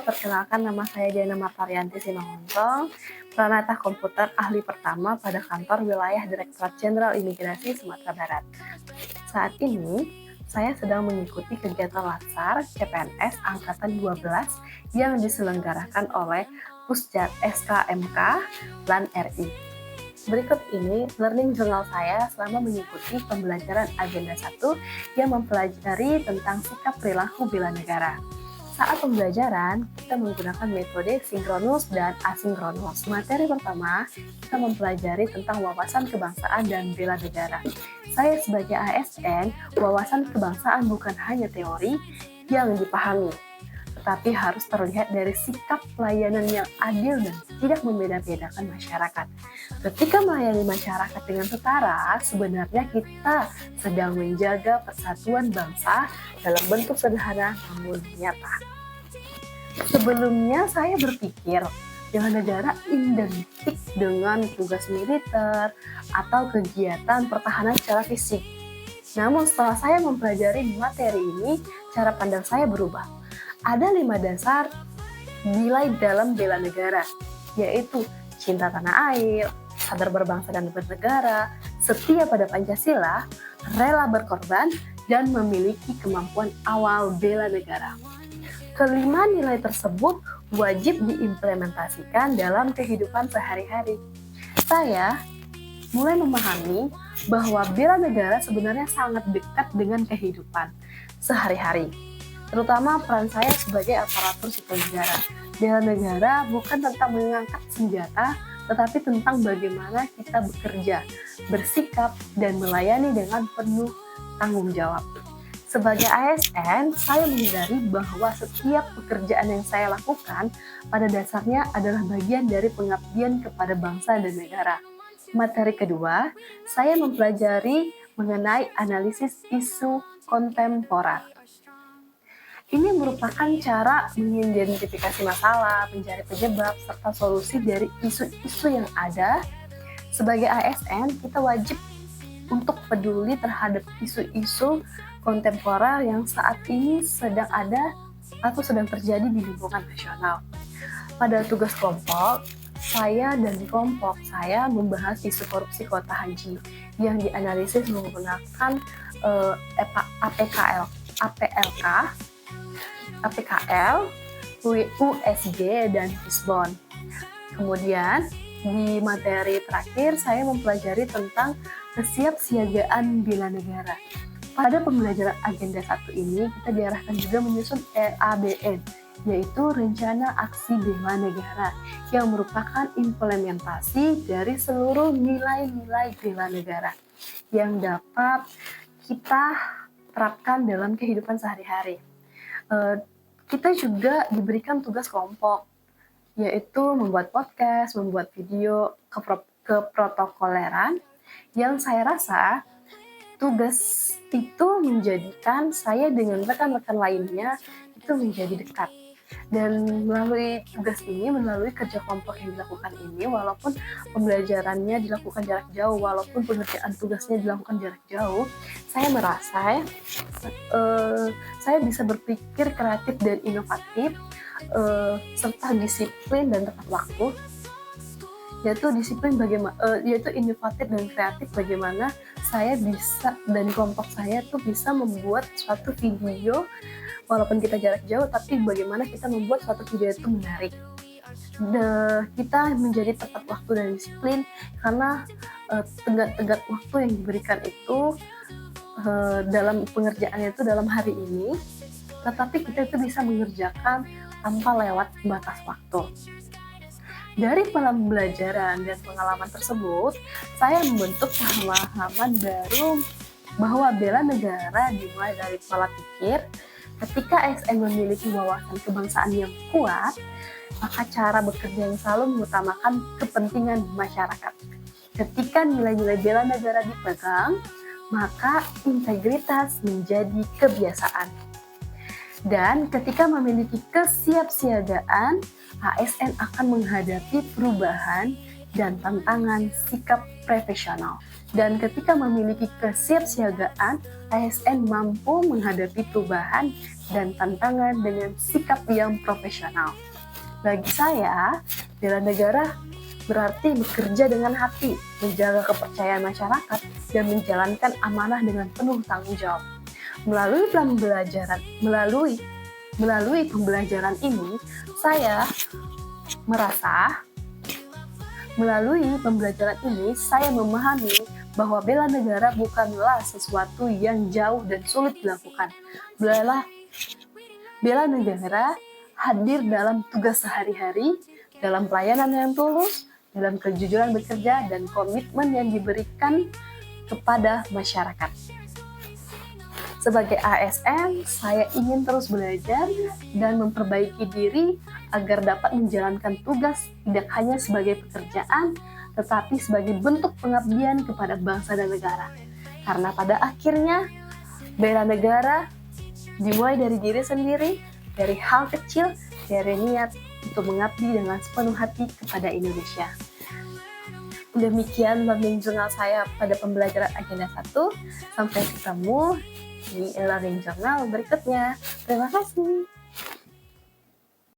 perkenalkan nama saya Diana Martarianti Simanguntung, Pranata Komputer Ahli Pertama pada Kantor Wilayah Direktorat Jenderal Imigrasi Sumatera Barat. Saat ini, saya sedang mengikuti kegiatan Latsar CPNS Angkatan 12 yang diselenggarakan oleh Pusjat SKMK LAN RI. Berikut ini learning journal saya selama mengikuti pembelajaran agenda 1 yang mempelajari tentang sikap perilaku bela negara. Saat pembelajaran, kita menggunakan metode sinkronus dan asinkronus. Materi pertama, kita mempelajari tentang wawasan kebangsaan dan bela negara. Saya sebagai ASN, wawasan kebangsaan bukan hanya teori yang dipahami, tetapi harus terlihat dari sikap pelayanan yang adil dan tidak membeda-bedakan masyarakat. Ketika melayani masyarakat dengan setara, sebenarnya kita sedang menjaga persatuan bangsa dalam bentuk sederhana namun nyata. Sebelumnya saya berpikir bela negara identik dengan tugas militer atau kegiatan pertahanan secara fisik. Namun setelah saya mempelajari materi ini, cara pandang saya berubah. Ada 5 dasar nilai dalam bela negara, yaitu cinta tanah air, sadar berbangsa dan bernegara, setia pada Pancasila, rela berkorban, dan memiliki kemampuan awal bela negara. Kelima nilai tersebut wajib diimplementasikan dalam kehidupan sehari-hari. Saya mulai memahami bahwa bela negara sebenarnya sangat dekat dengan kehidupan sehari-hari, terutama peran saya sebagai aparatur sipil negara. Bela negara bukan tentang mengangkat senjata, tetapi tentang bagaimana kita bekerja, bersikap, dan melayani dengan penuh tanggung jawab. Sebagai ASN, saya menyadari bahwa setiap pekerjaan yang saya lakukan pada dasarnya adalah bagian dari pengabdian kepada bangsa dan negara. Materi kedua, saya mempelajari mengenai analisis isu kontemporer. Ini merupakan cara mengidentifikasi masalah, mencari penyebab, serta solusi dari isu-isu yang ada. Sebagai ASN, kita wajib untuk peduli terhadap isu-isu kontemporer yang saat ini sedang ada atau sedang terjadi di lingkungan nasional. Pada tugas kelompok, saya dan kelompok saya membahas isu korupsi kuota haji yang dianalisis menggunakan APKL, USG, dan Fisbon. Kemudian, di materi terakhir, saya mempelajari tentang kesiapsiagaan bela negara. Pada pembelajaran agenda 1 ini, kita diarahkan juga menyusun RABN, yaitu Rencana Aksi Bela Negara, yang merupakan implementasi dari seluruh nilai-nilai bela negara yang dapat kita terapkan dalam kehidupan sehari-hari. Kita juga diberikan tugas kelompok, yaitu membuat podcast, membuat video keprotokoleran, yang saya rasa tugas itu menjadikan saya dengan rekan-rekan lainnya itu menjadi dekat. Dan melalui tugas ini, melalui kerja kelompok yang dilakukan ini, walaupun pembelajarannya dilakukan jarak jauh, walaupun pengerjaan tugasnya dilakukan jarak jauh, saya merasa saya bisa berpikir kreatif dan inovatif, serta disiplin dan tepat waktu, yaitu inovatif dan kreatif bagaimana saya bisa dan kelompok saya tuh bisa membuat suatu video walaupun kita jarak jauh, tapi bagaimana kita membuat suatu video itu menarik. Kita menjadi tepat waktu dan disiplin karena tegak waktu yang diberikan itu dalam pengerjaannya itu dalam hari ini, tetapi kita itu bisa mengerjakan tanpa lewat batas waktu. Dari pembelajaran dan pengalaman tersebut, saya membentuk pemahaman baru bahwa bela negara dimulai dari pola pikir. Ketika ASN memiliki wawasan kebangsaan yang kuat, maka cara bekerja yang selalu mengutamakan kepentingan masyarakat. Ketika nilai-nilai bela negara dipegang, maka integritas menjadi kebiasaan. Dan ketika memiliki kesiapsiagaan, ASN akan menghadapi perubahan dan tantangan sikap profesional. Dan ketika memiliki kesiapsiagaan, ASN mampu menghadapi perubahan dan tantangan dengan sikap yang profesional. Bagi saya, bela negara berarti bekerja dengan hati, menjaga kepercayaan masyarakat, dan menjalankan amanah dengan penuh tanggung jawab. Melalui pembelajaran ini, saya memahami bahwa bela negara bukanlah sesuatu yang jauh dan sulit dilakukan. Bela negara hadir dalam tugas sehari-hari, dalam pelayanan yang tulus, dalam kejujuran bekerja, dan komitmen yang diberikan kepada masyarakat. Sebagai ASN, saya ingin terus belajar dan memperbaiki diri agar dapat menjalankan tugas tidak hanya sebagai pekerjaan, tetapi sebagai bentuk pengabdian kepada bangsa dan negara. Karena pada akhirnya, bela negara dimulai dari diri sendiri, dari hal kecil, dari niat untuk mengabdi dengan sepenuh hati kepada Indonesia. Demikian learning journal saya pada pembelajaran agenda 1. Sampai ketemu di learning journal berikutnya. Terima kasih.